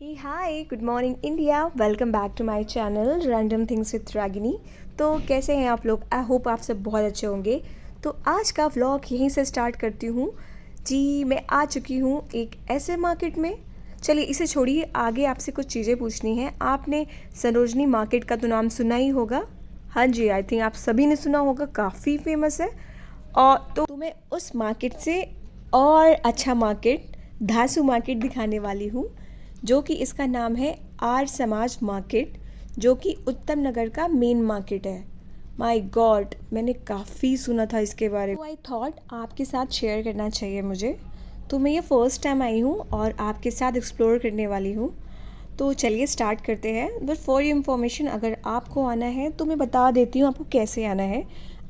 Hey, hi, good morning India. Welcome back to my channel random things with Ragini. तो कैसे हैं आप लोग? आई होप आप सब बहुत अच्छे होंगे। तो आज का व्लॉग यहीं से स्टार्ट करती हूँ। जी, मैं आ चुकी हूँ एक ऐसे मार्केट में। चलिए इसे छोड़िए, आगे आपसे कुछ चीज़ें पूछनी हैं। आपने सरोजनी मार्केट का तो नाम सुना ही होगा। हाँ जी, आई थिंक आप सभी ने सुना होगा, काफ़ी फेमस है। और तो मैं उस मार्केट से और अच्छा मार्केट, धासू मार्केट दिखाने वाली हूँ, जो कि इसका नाम है आर्य समाज मार्केट, जो कि उत्तम नगर का मेन मार्केट है। माय गॉड, मैंने काफ़ी सुना था इसके बारे में, तो आई थॉट आपके साथ शेयर करना चाहिए मुझे। तो मैं ये फ़र्स्ट टाइम आई हूँ और आपके साथ एक्सप्लोर करने वाली हूँ। तो चलिए स्टार्ट करते हैं। बट फॉर योर इन्फॉर्मेशन, अगर आपको आना है तो मैं बता देती हूँ आपको कैसे आना है।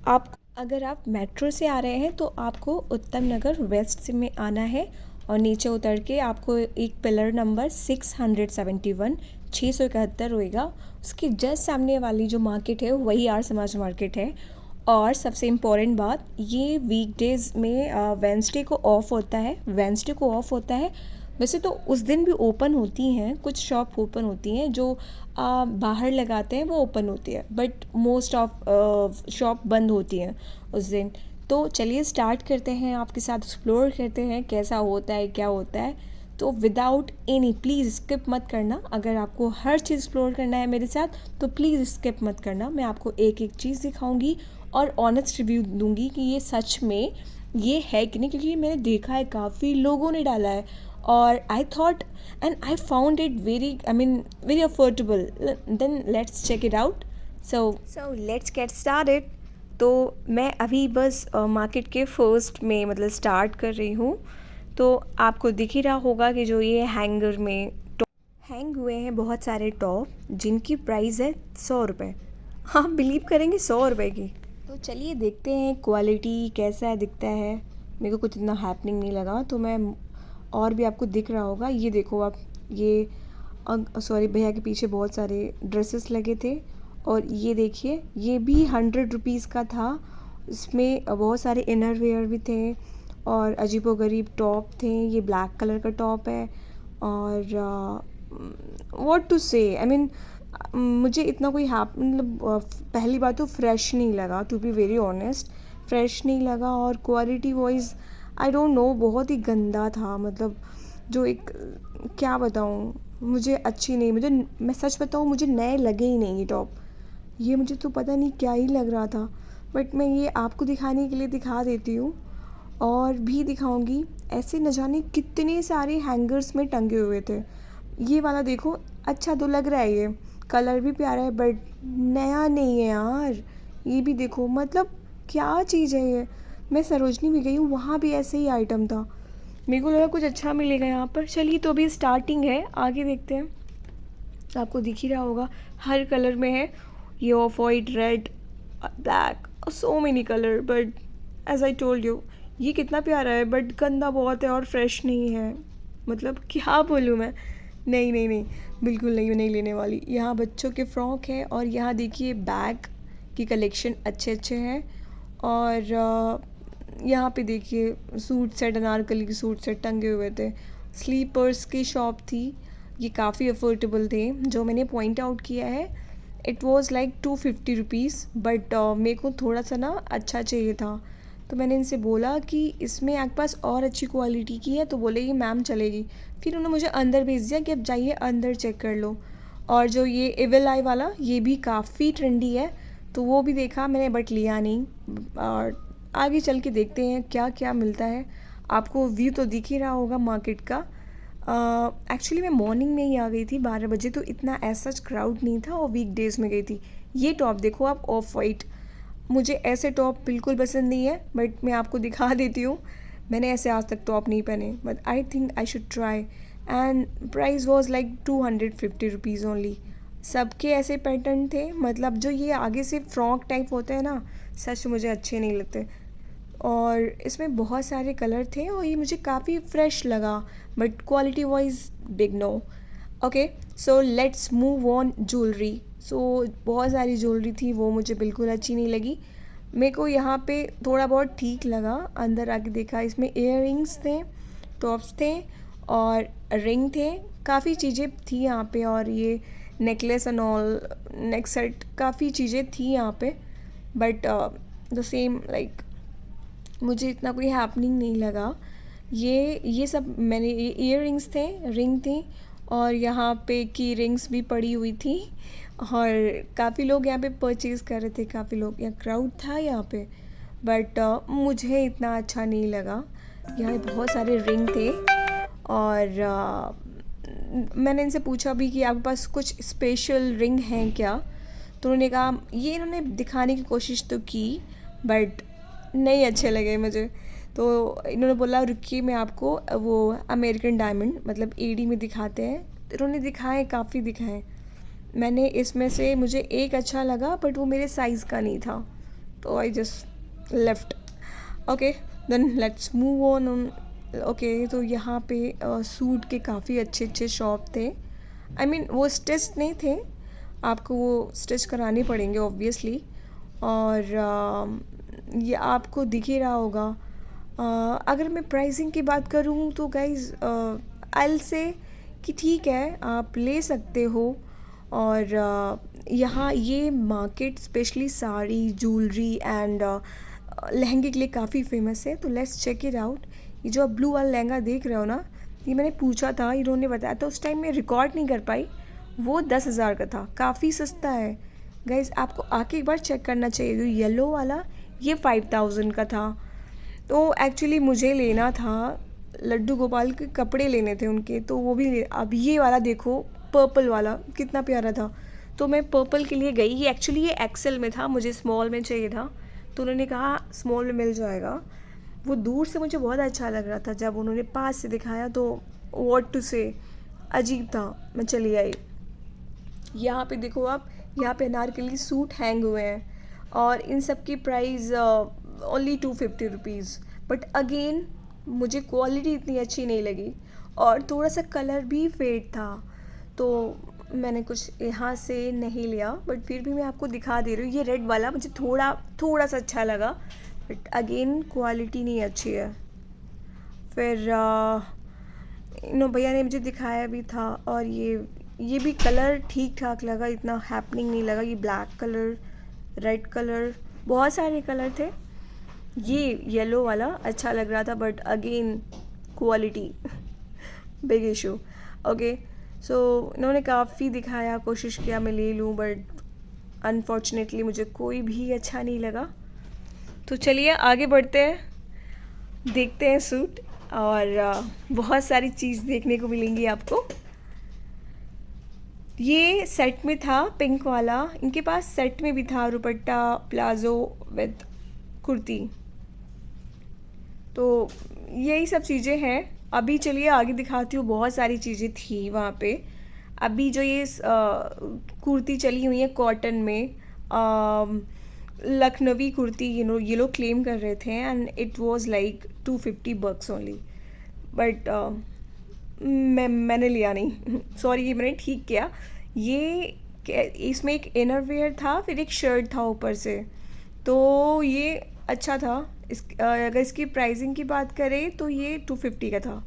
आप अगर आप मेट्रो से आ रहे हैं तो आपको उत्तम नगर वेस्ट से में आना है और नीचे उतर के आपको एक पिलर नंबर 671 671 होएगा, उसके जस्ट सामने वाली जो मार्केट है वही आर समाज मार्केट है। और सबसे इम्पॉर्टेंट बात, ये वीकडेज़ में वेंसडे को ऑफ होता है, वेंसडे को ऑफ होता है। वैसे तो उस दिन भी ओपन होती हैं, कुछ शॉप ओपन होती हैं जो बाहर लगाते हैं, वो ओपन होती है, बट मोस्ट ऑफ शॉप बंद होती हैं उस दिन। तो चलिए स्टार्ट करते हैं, आपके साथ एक्सप्लोर करते हैं कैसा होता है, क्या होता है। तो विदाउट एनी, प्लीज़ स्किप मत करना। अगर आपको हर चीज़ एक्सप्लोर करना है मेरे साथ तो प्लीज़ स्किप मत करना। मैं आपको एक एक चीज़ दिखाऊंगी और ऑनेस्ट रिव्यू दूंगी कि ये सच में ये है कि नहीं, क्योंकि मैंने देखा है काफ़ी लोगों ने डाला है और I thought and I found it very, I mean very affordable. Then let's check it out. So let's get started. तो मैं अभी बस मार्केट के फर्स्ट में मतलब स्टार्ट कर रही हूँ। तो आपको दिख ही रहा होगा कि जो ये हैंगर में हैंग हुए हैं बहुत सारे टॉप, जिनकी प्राइस है 100 रुपये। हाँ, बिलीव करेंगे, 100 रुपये की। तो चलिए देखते हैं क्वालिटी कैसा दिखता है। मेरे को कुछ इतना हैपनिंग नहीं लगा, तो मैं और भी आपको दिख रहा होगा। ये देखो आप, ये सॉरी, भैया के पीछे बहुत सारे ड्रेसेस लगे थे। और ये देखिए, ये भी 100 रुपीज़ का था। इसमें बहुत सारे इनर वेयर भी थे और अजीबोगरीब टॉप थे। ये ब्लैक कलर का टॉप है और व्हाट टू से, आई मीन मुझे इतना कोई मतलब पहली बात तो फ्रेश नहीं लगा, to be very honest. Fresh नहीं लगा और quality wise I don't know, बहुत ही गंदा था। मतलब जो एक, क्या बताऊँ, मुझे अच्छी नहीं, मुझे, मैं सच बताऊँ, मुझे नए लगे ही नहीं ये टॉप। ये मुझे तो पता नहीं क्या ही लग रहा था, बट मैं ये आपको दिखाने के लिए दिखा देती हूँ और भी दिखाऊंगी। ऐसे न जाने कितने सारे हैंगर्स में टंगे हुए थे। ये वाला देखो, अच्छा तो लग रहा है, ये कलर भी प्यारा है, बट नया नहीं है यार। ये भी देखो, मतलब क्या चीज़ है ये। मैं सरोजनी भी गई हूँ, वहाँ भी ऐसे ही आइटम था। मेरे को लगा कुछ अच्छा मिलेगा यहाँ पर। चलिए, तो अभी स्टार्टिंग है, आगे देखते हैं। आपको दिख ही रहा होगा, हर कलर में है। ये off white, red, black, so many colour, but as I told you, ये कितना प्यारा है बट गंदा बहुत है और फ्रेश नहीं है। मतलब क्या बोलूँ मैं। नहीं नहीं नहीं, बिल्कुल नहीं, नहीं लेने वाली। यहाँ बच्चों के फ्रॉक है और यहाँ देखिए बैग की कलेक्शन अच्छे अच्छे हैं। और यहाँ पे देखिए सूट सेट, अनारकली के सूट सेट टंगे हुए थे। स्लीपर्स की शॉप थी, ये काफ़ी अफोर्डेबल थे। जो मैंने पॉइंट आउट किया है, it was like 250 rupees, but मेरे को थोड़ा सा ना अच्छा चाहिए था। तो मैंने इनसे बोला कि इसमें आपके पास और अच्छी क्वालिटी की है, तो बोले कि मैम चलेगी। फिर उन्होंने मुझे अंदर भेज दिया कि अब जाइए अंदर चेक कर लो। और जो ये एविल आई वाला, ये भी काफ़ी ट्रेंडी है, तो वो भी देखा मैंने, बट लिया नहीं। और आगे चल के देखते हैं क्या क्या मिलता है। आपको व्यू तो दिख ही रहा होगा मार्केट का। एक्चुअली मैं मॉर्निंग में ही आ गई थी, 12 बजे, तो इतना ऐसा क्राउड नहीं था और वीक डेज़ में गई थी। ये टॉप देखो आप, ऑफ वाइट। मुझे ऐसे टॉप बिल्कुल पसंद नहीं है, बट मैं आपको दिखा देती हूँ। मैंने ऐसे आज तक टॉप नहीं पहने, but I think I should try. And price was like 250 rupees only. सबके ऐसे पैटर्न थे, मतलब जो ये आगे से फ्रॉक टाइप होते हैं ना, सच मुझे अच्छे नहीं लगते। और इसमें बहुत सारे कलर थे और ये मुझे काफ़ी फ्रेश लगा, but quality wise big no. Okay, so let's move on jewellery. सो बहुत सारी ज्वेलरी थी, वो मुझे बिल्कुल अच्छी नहीं लगी। मेरे को यहाँ पे थोड़ा बहुत ठीक लगा। अंदर आके देखा, इसमें इयर रिंग्स थे, टॉप्स थे और रिंग थे, काफ़ी चीज़ें थी यहाँ पे, और ये necklace and all, neck set, काफ़ी चीज़ें थी यहाँ पे, बट द सेम लाइक मुझे इतना कोई हैपनिंग नहीं लगा। ये सब मैंने ईयर रिंग्स थे, रिंग थी, और यहाँ पे की रिंग्स भी पड़ी हुई थी, और काफ़ी लोग यहाँ पे परचेज़ कर रहे थे, काफ़ी लोग, यहाँ क्राउड था यहाँ पे, बट मुझे इतना अच्छा नहीं लगा। यहाँ बहुत सारे रिंग थे, और मैंने इनसे पूछा भी कि आपके पास कुछ स्पेशल रिंग हैं क्या, तो उन्होंने कहा, ये इन्होंने दिखाने की कोशिश तो की बट नहीं अच्छे लगे मुझे। तो इन्होंने बोला रुकिए मैं आपको वो अमेरिकन डायमंड मतलब एडी में दिखाते हैं। तो इन्होंने दिखाए, काफ़ी दिखाए। मैंने इसमें से मुझे एक अच्छा लगा बट वो मेरे साइज़ का नहीं था, तो I just left. Okay, then let's move on. Okay, तो यहाँ पे सूट के काफ़ी अच्छे अच्छे शॉप थे। आई मीन वो स्टिच नहीं थे, आपको वो स्टिच कराने पड़ेंगे ऑब्वियसली, और ये आपको दिख ही रहा होगा। अगर मैं प्राइसिंग की बात करूँ तो गाइज़ आई से कि ठीक है, आप ले सकते हो। और यहाँ ये market specially sari, jewellery and लहंगे के लिए काफ़ी फेमस है, तो लेट्स चेक इट आउट। ये जो आप ब्लू वाला लहंगा देख रहे हो ना, ये मैंने पूछा था, इन्होंने बताया था, उस टाइम मैं रिकॉर्ड नहीं कर पाई, वो 10,000 का था, काफ़ी सस्ता है गाइज़, आपको आके एक बार चेक करना चाहिए। जो येलो वाला ये 5,000 का था। तो एक्चुअली मुझे लेना था, लड्डू गोपाल के कपड़े लेने थे उनके, तो वो भी अब ये वाला देखो, पर्पल वाला कितना प्यारा था, तो मैं पर्पल के लिए गई। ये एक्चुअली ये एक्सेल में था, मुझे स्मॉल में चाहिए था, तो उन्होंने कहा स्मॉल में मिल जाएगा। वो दूर से मुझे बहुत अच्छा लग रहा था, जब उन्होंने पास से दिखाया तो व्हाट टू से, अजीब था, मैं चली आई। यहाँ पे देखो आप, यहाँ पे अनारकली सूट हैंग हुए हैं, और इन सब की price only 250 rupees. But again मुझे क्वालिटी इतनी अच्छी नहीं लगी, और थोड़ा सा कलर भी फेड था, तो मैंने कुछ यहाँ से नहीं लिया। बट फिर भी मैं आपको दिखा दे रही हूँ, ये रेड वाला मुझे थोड़ा थोड़ा सा अच्छा लगा, बट अगेन क्वालिटी नहीं अच्छी है। फिर इन भैया ने मुझे दिखाया भी था, और ये भी कलर ठीक ठाक लगा, इतना हैपनिंग नहीं लगा। ये ब्लैक कलर, रेड कलर, बहुत सारे कलर थे। ये येलो वाला अच्छा लग रहा था, but again quality big issue. Okay, so इन्होंने काफ़ी दिखाया, कोशिश किया मैं ले लूँ, बट अनफॉर्चुनेटली मुझे कोई भी अच्छा नहीं लगा। तो चलिए आगे बढ़ते हैं, देखते हैं सूट, और बहुत सारी चीज़ देखने को मिलेंगी आपको। ये सेट में था पिंक वाला, इनके पास सेट में भी था दुपट्टा, प्लाजो विद कुर्ती, तो यही सब चीज़ें हैं। अभी चलिए आगे दिखाती हूँ, बहुत सारी चीज़ें थी वहाँ पे। अभी जो ये कुर्ती चली हुई है कॉटन में, लखनवी कुर्ती, ये लोग क्लेम कर रहे थे, and it was like 250 bucks only, but मैंने लिया नहीं सॉरी, ये मैंने ठीक किया। ये इसमें एक इनर वेयर था, फिर एक शर्ट था ऊपर से, तो ये अच्छा था। अगर इसकी प्राइसिंग की बात करें तो ये 250 का था।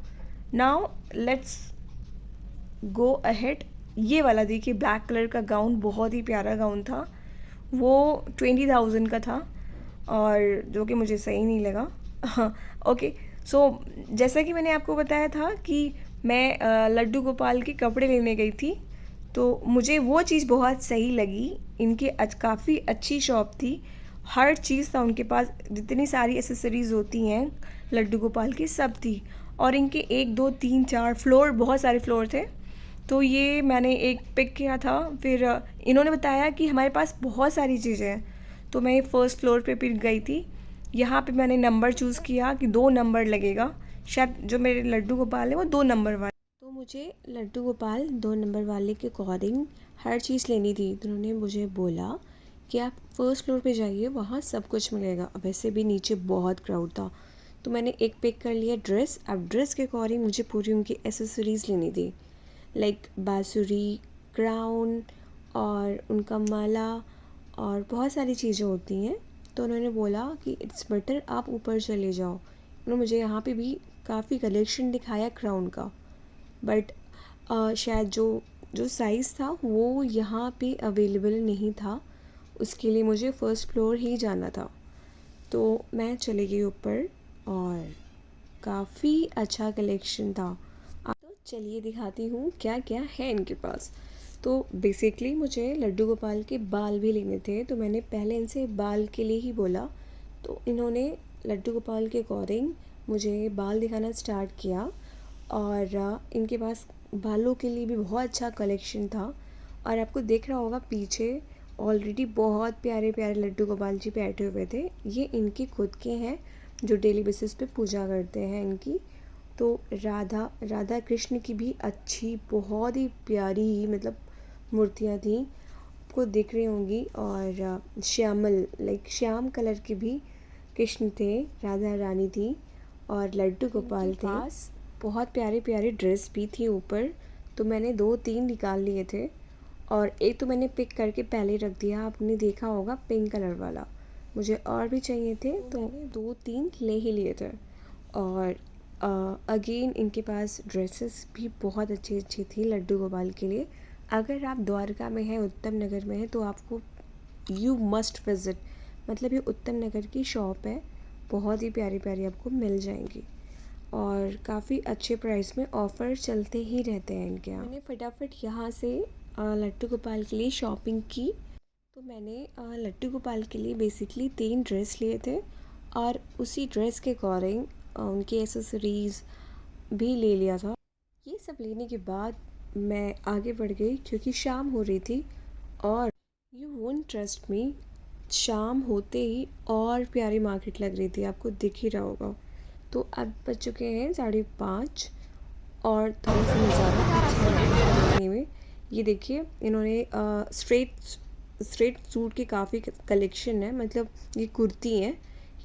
Now let's go ahead. ये वाला देखिए, ब्लैक कलर का गाउन, बहुत ही प्यारा गाउन था, वो 20,000 का था, और जो कि मुझे सही नहीं लगा। ओके, सो जैसा कि मैंने आपको बताया था कि मैं लड्डू गोपाल के कपड़े लेने गई थी, तो मुझे वो चीज़ बहुत सही लगी। इनकी काफ़ी अच्छी शॉप थी, हर चीज़ था उनके पास, जितनी सारी एसेसरीज़ होती हैं लड्डू गोपाल की सब थी, और इनके 1 2 3 4 फ्लोर, बहुत सारे फ्लोर थे। तो ये मैंने एक पिक किया था, फिर इन्होंने बताया कि हमारे पास बहुत सारी चीज़ें हैं, तो मैं फर्स्ट फ्लोर पे फिर गई थी। यहाँ पे मैंने नंबर चूज़ किया कि 2 नंबर लगेगा, शायद जो मेरे लड्डू गोपाल है वो 2 नंबर वाले, तो मुझे लड्डू गोपाल 2 नंबर वाले के अकॉर्डिंग हर चीज़ लेनी थी। तो उन्होंने मुझे बोला कि आप फर्स्ट फ्लोर पे जाइए, वहाँ सब कुछ मिलेगा। अब वैसे भी नीचे बहुत क्राउड था, तो मैंने एक पिक कर लिया ड्रेस। अब ड्रेस के अकॉर्डिंग मुझे पूरी उनकी एसेसरीज़ लेनी थी, लाइक बांसुरी, क्राउन, और उनका माला, और बहुत सारी चीज़ें होती हैं। तो उन्होंने बोला कि इट्स बेटर आप ऊपर चले जाओ। उन्होंने मुझे यहाँ पे भी काफ़ी कलेक्शन दिखाया क्राउन का, बट शायद जो जो साइज़ था वो यहाँ पे अवेलेबल नहीं था, उसके लिए मुझे फर्स्ट फ्लोर ही जाना था। तो मैं चली गई ऊपर और काफ़ी अच्छा कलेक्शन था। तो चलिए दिखाती हूँ क्या क्या है इनके पास। तो बेसिकली मुझे लड्डू गोपाल के बाल भी लेने थे, तो मैंने पहले इनसे बाल के लिए ही बोला, तो इन्होंने लड्डू गोपाल के अकॉर्डिंग मुझे बाल दिखाना स्टार्ट किया। और इनके पास बालों के लिए भी बहुत अच्छा कलेक्शन था। और आपको दिख रहा होगा पीछे ऑलरेडी बहुत प्यारे प्यारे लड्डू गोपाल जी बैठे हुए थे। ये इनके खुद के हैं जो डेली बेसिस पे पूजा करते हैं इनकी। तो राधा राधा कृष्ण की भी अच्छी बहुत ही प्यारी ही मतलब मूर्तियाँ थी, आपको दिख रही होंगी। और श्यामल लाइक श्याम कलर के भी कृष्ण थे, राधा रानी थी और लड्डू गोपाल थे। पास बहुत प्यारे प्यारे ड्रेस भी थी ऊपर, तो मैंने 2-3 निकाल लिए थे और एक तो मैंने पिक करके पहले रख दिया, आपने देखा होगा पिंक कलर वाला। मुझे और भी चाहिए थे तो मैंने 2-3 ले ही लिए थे। और अगेन इनके पास ड्रेसेस भी बहुत अच्छी अच्छी थी लड्डू गोपाल के लिए। अगर आप द्वारका में हैं, उत्तम नगर में हैं, तो आपको यू मस्ट विज़िट। मतलब ये उत्तम नगर की शॉप है, बहुत ही प्यारी प्यारी आपको मिल जाएंगी और काफ़ी अच्छे प्राइस में ऑफ़र चलते ही रहते हैं इनके यहाँ। मैंने फटाफट यहाँ से लड्डू गोपाल के लिए शॉपिंग की। तो मैंने लड्डू गोपाल के लिए बेसिकली 3 ड्रेस लिए थे और उसी ड्रेस के अकॉर्डिंग उनके एसेसरीज़ भी ले लिया था। ये सब लेने के बाद मैं आगे बढ़ गई क्योंकि शाम हो रही थी और यू वोंट ट्रस्ट मी, शाम होते ही और प्यारी मार्केट लग रही थी, आपको दिख ही रहा होगा। तो अब बज चुके हैं 5:30 और थोड़ा सा नज़ारा अच्छा लग रहा है देखने में। ये देखिए इन्होंने स्ट्रेट सूट की काफ़ी कलेक्शन है, मतलब ये कुर्ती हैं।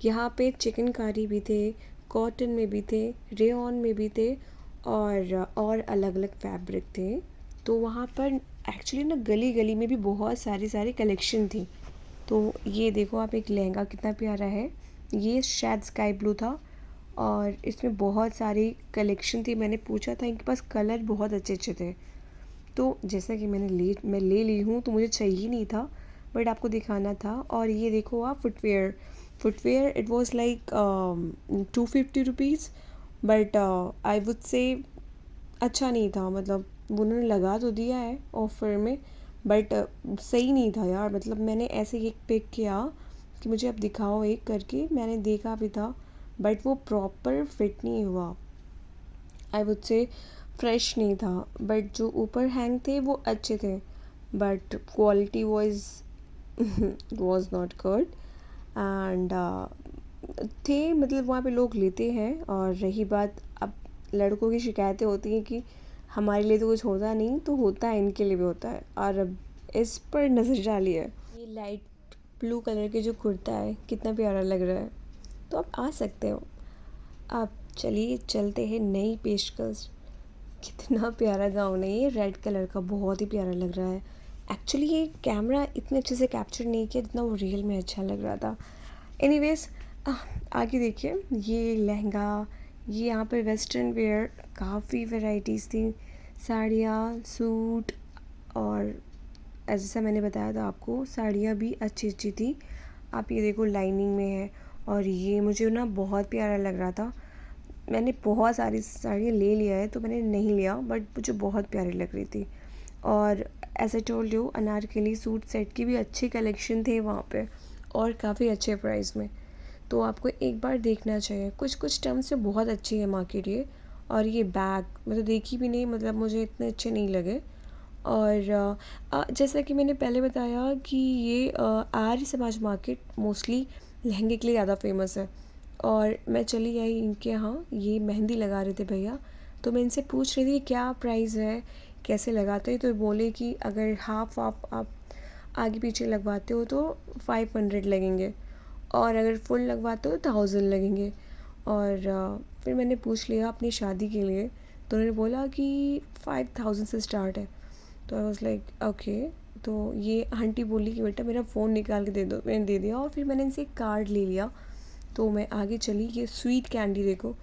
यहाँ पे चिकनकारी भी थे, कॉटन में भी थे, रेयॉन में भी थे और अलग अलग फैब्रिक थे। तो वहाँ पर एक्चुअली ना गली गली में भी बहुत सारी सारी कलेक्शन थी। तो ये देखो आप, एक लहंगा कितना प्यारा है, ये शायद स्काई ब्लू था और इसमें बहुत सारी कलेक्शन थी। मैंने पूछा था, इनके पास कलर बहुत अच्छे अच्छे थे। तो जैसा कि मैं ले ली हूँ, तो मुझे चाहिए नहीं था बट आपको दिखाना था। और ये देखो आप, footwear it was like 250 rupees, but I would say अच्छा नहीं था। मतलब उन्होंने लगा तो दिया है ऑफ़र में बट सही नहीं था यार। मतलब मैंने ऐसे एक पिक किया कि मुझे अब दिखाओ एक करके, मैंने देखा भी था बट वो प्रॉपर फिट नहीं हुआ, आई वुड से फ्रेश नहीं था। बट जो ऊपर हैंग थे वो अच्छे थे but quality was not good. And थे मतलब वहाँ पे लोग लेते हैं। और रही बात, अब लड़कों की शिकायतें होती हैं कि हमारे लिए तो कुछ होता नहीं, तो होता है इनके लिए भी होता है। और अब इस पर नज़र डालिए, ये लाइट ब्लू कलर के जो कुर्ता है कितना प्यारा लग रहा है, तो आप आ सकते हो। आप चलिए चलते हैं नई पेशकश। कितना प्यारा गाउन है ये, रेड कलर का, बहुत ही प्यारा लग रहा है। एक्चुअली ये कैमरा इतने अच्छे से कैप्चर नहीं किया जितना वो रियल में अच्छा लग रहा था। एनीवेज, आगे देखिए, ये लहंगा, ये यहाँ पर वेस्टर्न वेयर काफ़ी वैरायटीज़ थी, साड़ियाँ, सूट। और जैसा मैंने बताया था आपको, साड़ियाँ भी अच्छी अच्छी थी। आप ये देखो लाइनिंग में है और ये मुझे ना बहुत प्यारा लग रहा था। मैंने बहुत सारी साड़ियाँ ले लिया है, तो मैंने नहीं लिया बट मुझे बहुत प्यारी लग रही थी। और ऐसे told you, Anarkali suit set की भी अच्छी कलेक्शन थे वहाँ पे और काफ़ी अच्छे प्राइस में। तो आपको एक बार देखना चाहिए, कुछ कुछ टर्म से बहुत अच्छी है मार्केट ये। और ये बैग मतलब देखी भी नहीं, मतलब मुझे इतने अच्छे नहीं लगे। और जैसा कि मैंने पहले बताया कि ये आर्य समाज मार्केट मोस्टली लहंगे के लिए ज़्यादा फेमस है। और मैं चली आई इनके यहाँ, ये मेहंदी लगा रहे थे भैया, तो मैं इनसे पूछ रही थी क्या प्राइस है, कैसे लगाते हैं। तो बोले कि अगर हाफ हाफ आप आगे पीछे लगवाते हो तो 500 लगेंगे और अगर फुल लगवाते हो 1000 लगेंगे। और फिर मैंने पूछ लिया अपनी शादी के लिए, तो उन्होंने बोला कि 5000 से स्टार्ट है। तो आई वॉज़ लाइक ओके। तो ये आंटी बोली कि बेटा मेरा फ़ोन निकाल के दे दो, मैंने दे दिया और फिर मैंने इनसे एक कार्ड ले लिया। तो मैं आगे चली, ये स्वीट कैंडी देखो।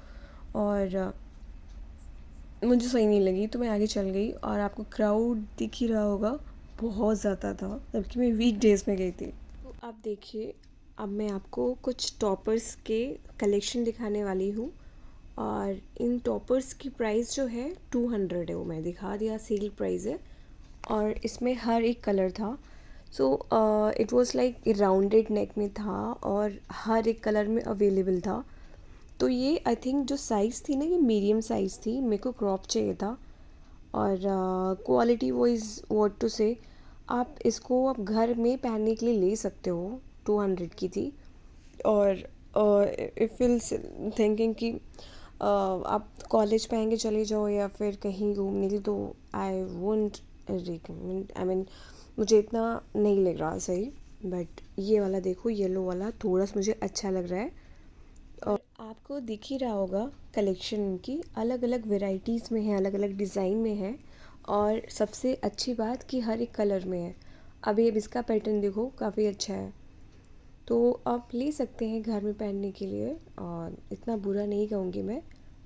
और मुझे सही नहीं लगी तो मैं आगे चल गई। और आपको क्राउड दिख ही रहा होगा, बहुत ज़्यादा था, जबकि मैं वीक डेज़ में गई थी। तो आप देखिए, अब मैं आपको कुछ टॉपर्स के कलेक्शन दिखाने वाली हूँ। और इन टॉपर्स की प्राइस जो है 200 है, वो मैं दिखा दिया, सेल प्राइस है। और इसमें हर एक कलर था। So it was like rounded neck में था और हर एक कलर में अवेलेबल था। तो ये आई थिंक जो साइज़ थी ना, ये मीडियम साइज़ थी, मेरे को क्रॉप चाहिए था। और क्वालिटी वाइज व्हाट टू से, आप इसको आप घर में पहनने के लिए ले सकते हो। 200 की थी। और इफ़ विल थिंकिंग कि आप कॉलेज पहन के चले जाओ या फिर कहीं घूमने के लिए, तो I won't recommend, I mean मुझे इतना नहीं लग रहा सही। बट ये वाला देखो, येलो वाला थोड़ा सा मुझे अच्छा लग रहा है। और आपको दिख ही रहा होगा कलेक्शन की अलग अलग वेराइटीज़ में है, अलग अलग डिज़ाइन में है। और सबसे अच्छी बात कि हर एक कलर में है। अभी अब इसका पैटर्न देखो, काफ़ी अच्छा है। तो आप ले सकते हैं घर में पहनने के लिए, और इतना बुरा नहीं कहूँगी मैं।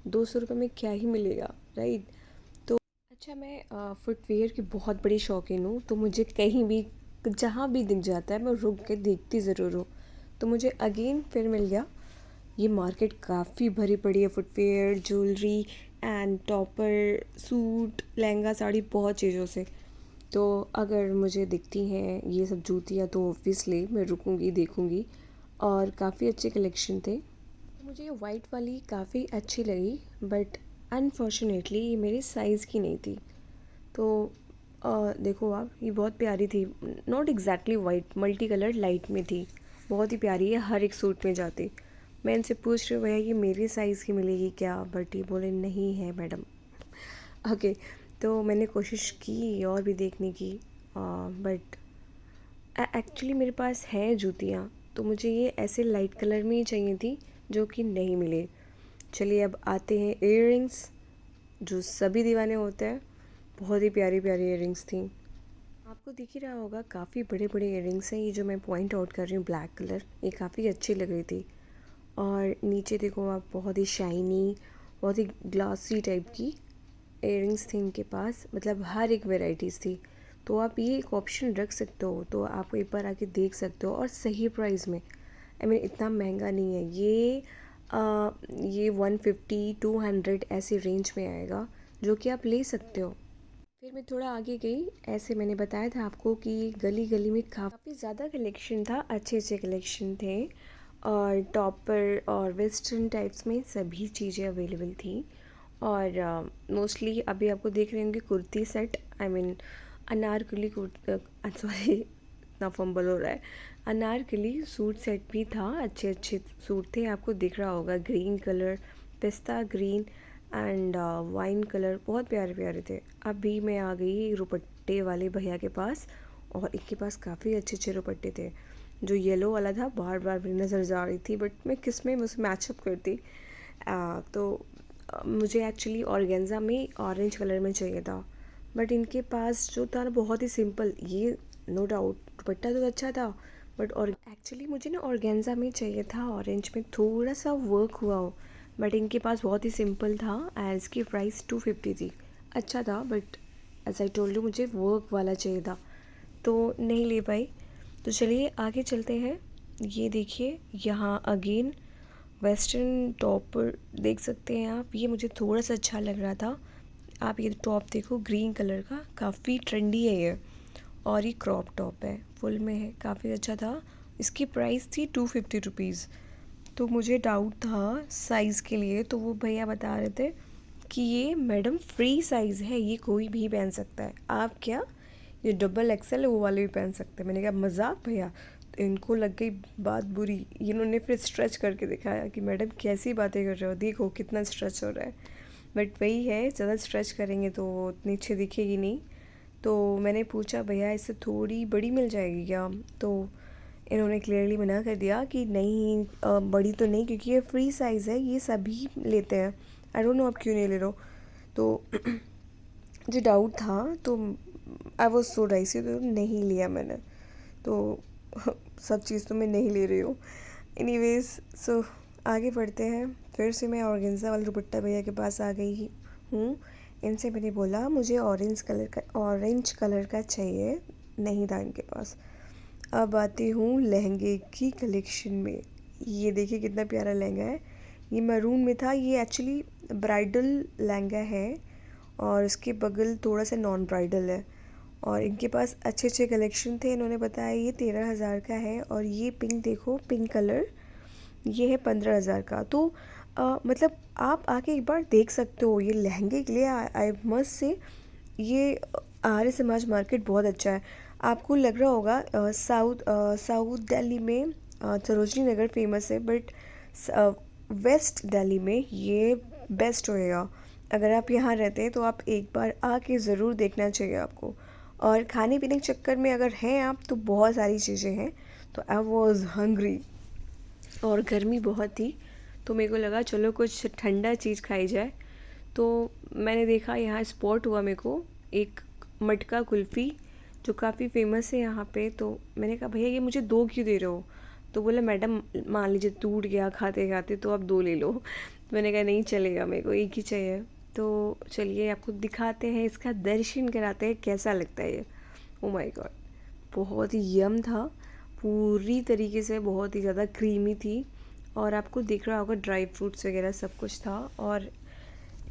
200 रुपये में क्या ही मिलेगा, राइट। तो अच्छा, मैं फुटवेयर की बहुत बड़ी शौकीन हूँ, तो मुझे कहीं भी जहाँ भी दिख जाता है मैं रुक के देखती ज़रूर हूँ। तो मुझे अगेन फिर मिल गया। ये मार्केट काफ़ी भरी पड़ी है, footwear, jewellery and topper, suit, lehenga, sari, बहुत चीज़ों से। तो अगर मुझे दिखती हैं ये सब जूतियाँ तो ऑब्वियसली मैं रुकूंगी, देखूंगी। और काफ़ी अच्छे कलेक्शन थे। मुझे ये वाइट वाली काफ़ी अच्छी लगी, बट अनफॉर्चुनेटली ये मेरे साइज़ की नहीं थी। तो देखो आप, ये बहुत प्यारी थी, not exactly white, multi colour light में थी, बहुत ही प्यारी है, हर एक सूट में जाती। मैं इनसे पूछ रही हूँ, भैया ये मेरे साइज़ की मिलेगी क्या, बट ये बोले नहीं है मैडम। ओके। तो मैंने कोशिश की और भी देखने की, बट एक्चुअली मेरे पास हैं जूतियाँ, तो मुझे ये ऐसे लाइट कलर में ही चाहिए थी, जो कि नहीं मिले। चलिए अब आते हैं इयररिंग्स, जो सभी दीवाने होते हैं। बहुत ही प्यारी प्यारी इयररिंग्स थी। आपको दिख ही रहा होगा, काफ़ी बड़े बड़े इयररिंग्स हैं। ये जो मैं पॉइंट आउट कर रही हूँ ब्लैक कलर, ये काफ़ी अच्छी लग रही थी। और नीचे देखो आप, बहुत ही शाइनी, बहुत ही ग्लासी टाइप की इयररिंग्स थी इनके पास, मतलब हर एक वेराइटीज़ थी। तो आप ये एक ऑप्शन रख सकते हो, तो आप एक बार आके देख सकते हो, और सही प्राइस में। आई मीन इतना महंगा नहीं है ये। ये 150 200 ऐसे रेंज में आएगा, जो कि आप ले सकते हो। फिर मैं थोड़ा आगे गई, ऐसे मैंने बताया था आपको कि गली गली में काफ़ी ज़्यादा कलेक्शन था, अच्छे अच्छे कलेक्शन थे। और टॉपर और वेस्टर्न टाइप्स में सभी चीज़ें अवेलेबल थी। और मोस्टली अभी आपको देख रहे होंगे kurti set, I mean Anarkali sorry इतना फंबल हो रहा है, अनारकली सूट सेट भी था। अच्छे अच्छे सूट थे, आपको दिख रहा होगा, ग्रीन कलर, पिस्ता ग्रीन एंड वाइन कलर, बहुत प्यारे प्यारे थे। अभी मैं आ गई रुपट्टे वाले भैया के पास, और इनके पास काफ़ी अच्छे अच्छे रुपट्टे थे। जो येलो वाला था, बार बार मेरी नज़र जा रही थी, बट मैं किस में उसे मैचअप करती। तो मुझे एक्चुअली ऑर्गेन्जा में ऑरेंज कलर में चाहिए था। बट इनके पास जो था ना, बहुत ही सिंपल, ये नो डाउट दुपट्टा तो अच्छा था, बट और एक्चुअली मुझे ना ऑर्गेन्जा में चाहिए था, ऑरेंज में थोड़ा सा वर्क हुआ हो। बट इनके पास बहुत ही सिंपल था, एंड इसकी प्राइस 250 थी। अच्छा था, but as I told you मुझे वर्क वाला चाहिए था, तो नहीं ले पाई। तो चलिए आगे चलते हैं। ये देखिए, यहाँ अगेन वेस्टर्न टॉप देख सकते हैं आप, ये मुझे थोड़ा सा अच्छा लग रहा था। आप ये टॉप देखो, ग्रीन कलर का, काफ़ी ट्रेंडी है ये। और ये क्रॉप टॉप है, फुल में है, काफ़ी अच्छा था। इसकी प्राइस थी 250 रुपीज़। तो मुझे डाउट था साइज़ के लिए, तो वो भैया बता रहे थे कि ये मैडम फ्री साइज़ है, ये कोई भी पहन सकता है। आप क्या, ये डबल एक्सेल है, वो वाले भी पहन सकते हैं। मैंने कहा मजाक भैया। तो इनको लग गई बात बुरी, इन्होंने फिर स्ट्रेच करके दिखाया कि मैडम कैसी बातें कर रहे हो, देखो कितना स्ट्रेच हो रहा है। बट वही है, ज़्यादा स्ट्रेच करेंगे तो उतनी अच्छी दिखेगी नहीं। तो मैंने पूछा भैया इससे थोड़ी बड़ी मिल जाएगी क्या, तो इन्होंने क्लियरली मना कर दिया कि नहीं, बड़ी तो नहीं, क्योंकि ये फ्री साइज़ है, ये सभी लेते हैं। आई डोंट नो आप क्यों नहीं ले रहे हो। तो मुझे डाउट था, तो आई वॉज सो डाइसी, तो नहीं लिया मैंने। तो सब चीज़ तो मैं नहीं ले रही हूँ। एनीवेज, सो आगे बढ़ते हैं। फिर से मैं ऑर्गेन्जा वाला दुपट्टा भैया के पास आ गई हूँ। इनसे मैंने बोला मुझे ऑरेंज कलर का चाहिए, नहीं था इनके पास। अब आती हूँ लहंगे की कलेक्शन में। ये देखिए कितना प्यारा लहंगा है, ये मरून में था। ये एक्चुअली ब्राइडल लहंगा है और इसके बगल थोड़ा सा नॉन ब्राइडल है। और इनके पास अच्छे अच्छे कलेक्शन थे। इन्होंने बताया ये 13,000 का है। और ये पिंक देखो, पिंक कलर, ये है 15,000 का। तो मतलब आप आके एक बार देख सकते हो। ये लहंगे के लिए आई मस्ट से ये आर्य समाज मार्केट बहुत अच्छा है। आपको लग रहा होगा साउथ दिल्ली में सरोजनी नगर फेमस है, बट वेस्ट दिल्ली में ये बेस्ट होएगा। अगर आप यहाँ रहते हैं तो आप एक बार आके ज़रूर देखना चाहिए आपको। और खाने पीने के चक्कर में अगर हैं आप तो बहुत सारी चीज़ें हैं। तो आई वॉज हंग्री और गर्मी बहुत थी, तो मेरे को लगा चलो कुछ ठंडा चीज़ खाई जाए। तो मैंने देखा यहाँ स्पॉट हुआ मेरे को एक मटका कुल्फ़ी जो काफ़ी फेमस है यहाँ पे। तो मैंने कहा भैया ये मुझे 2 क्यों दे रहे हो? तो बोला मैडम मान लीजिए टूट गया खाते खाते तो आप 2 ले लो। तो मैंने कहा नहीं चलेगा, मेरे को एक ही चाहिए। तो चलिए आपको दिखाते हैं, इसका दर्शन कराते हैं कैसा लगता है ये। ओ माय गॉड, बहुत ही यम था, पूरी तरीके से बहुत ही ज़्यादा क्रीमी थी। और आपको दिख रहा होगा ड्राई फ्रूट्स वगैरह सब कुछ था। और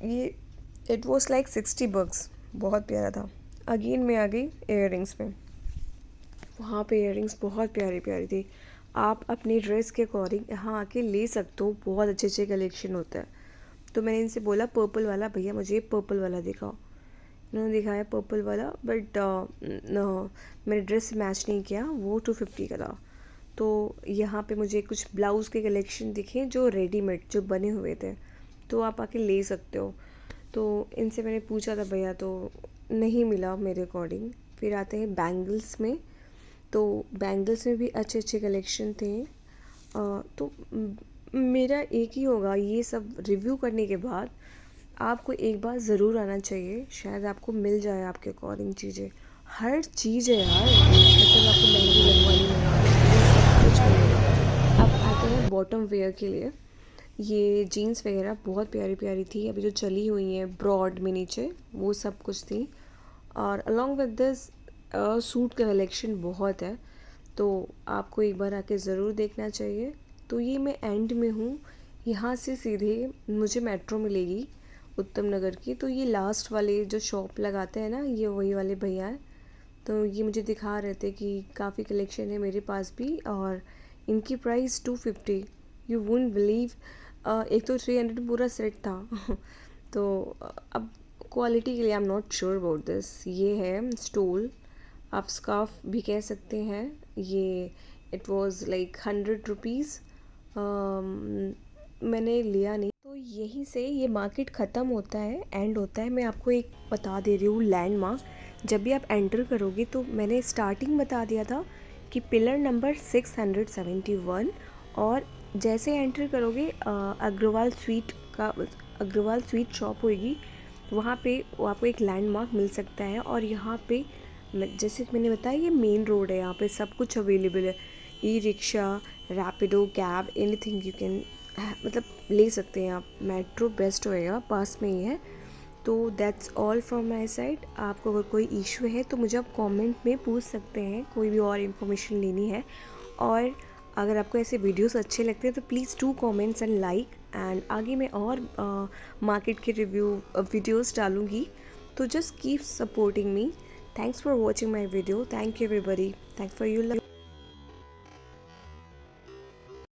ये इट वॉज लाइक 60 bucks, बहुत प्यारा था। अगेन मैं आ गई इयररिंग्स में। वहाँ पे इयररिंग्स बहुत प्यारी प्यारी थी। आप अपनी ड्रेस के अकॉर्डिंग यहाँ आके ले सकते हो, बहुत अच्छे अच्छे कलेक्शन होता है। तो मैंने इनसे बोला पर्पल वाला, भैया मुझे पर्पल वाला दिखाओ। इन्होंने दिखाया पर्पल वाला, बट मेरे ड्रेस से मैच नहीं किया, वो 250 का था। तो यहाँ पे मुझे कुछ ब्लाउज़ के कलेक्शन दिखे जो रेडीमेड जो बने हुए थे, तो आप आके ले सकते हो। तो इनसे मैंने पूछा था भैया, तो नहीं मिला मेरे अकॉर्डिंग। फिर आते हैं बैंगल्स में। तो बैंगल्स में भी अच्छे अच्छे कलेक्शन थे। तो मेरा एक ही होगा, ये सब रिव्यू करने के बाद आपको एक बार ज़रूर आना चाहिए, शायद आपको मिल जाए आपके अकॉर्डिंग चीज़ें। हर चीज़ है यार, मतलब आपको मेहंदी लगवानी है सब कुछ मिलेगा। अब आते हैं बॉटम वेयर के लिए। ये जीन्स वगैरह बहुत प्यारी प्यारी थी, अभी जो चली हुई हैं ब्रॉड में नीचे, वो सब कुछ थी। और अलॉन्ग विद दिस सूट का कलेक्शन बहुत है, तो आपको एक बार आके ज़रूर देखना चाहिए। तो ये मैं एंड में हूँ, यहाँ से सीधे मुझे मेट्रो मिलेगी उत्तम नगर की। तो ये लास्ट वाले जो शॉप लगाते हैं ना, ये वही वाले भैया हैं। तो ये मुझे दिखा रहे थे कि काफ़ी कलेक्शन है मेरे पास भी, और इनकी प्राइस 250। यू वोंट बिलीव, एक तो 300 पूरा सेट था। तो अब क्वालिटी के लिए I am not sure about this. ये है स्टोल, आप स्कार्फ भी कह सकते हैं। ये इट वाज लाइक 100 रुपीज़। मैंने लिया नहीं। तो यहीं से ये मार्केट ख़त्म होता है, एंड होता है। मैं आपको एक बता दे रही हूँ लैंडमार्क। जब भी आप एंटर करोगे तो मैंने स्टार्टिंग बता दिया था कि पिलर नंबर 671। और जैसे एंटर करोगे अग्रवाल स्वीट शॉप होगी, वहाँ पे आपको एक लैंडमार्क मिल सकता है। और यहाँ पे जैसे मैंने बताया ये मेन रोड है, यहाँ पे सब कुछ अवेलेबल है। E rickshaw, Rapido, cab, anything you can मतलब ले सकते हैं आप। मेट्रो बेस्ट होएगा, पास में ही है। तो that's all from my side. आपको अगर कोई इशू है तो मुझे आप कमेंट में पूछ सकते हैं, कोई भी और इन्फॉर्मेशन लेनी है। और अगर आपको ऐसे वीडियोस अच्छे लगते हैं तो please do comments and like. And आगे मैं और मार्केट के रिव्यू वीडियोस डालूँगी, तो just keep supporting me. Thanks for watching my video. Thank you everybody, thanks for you love.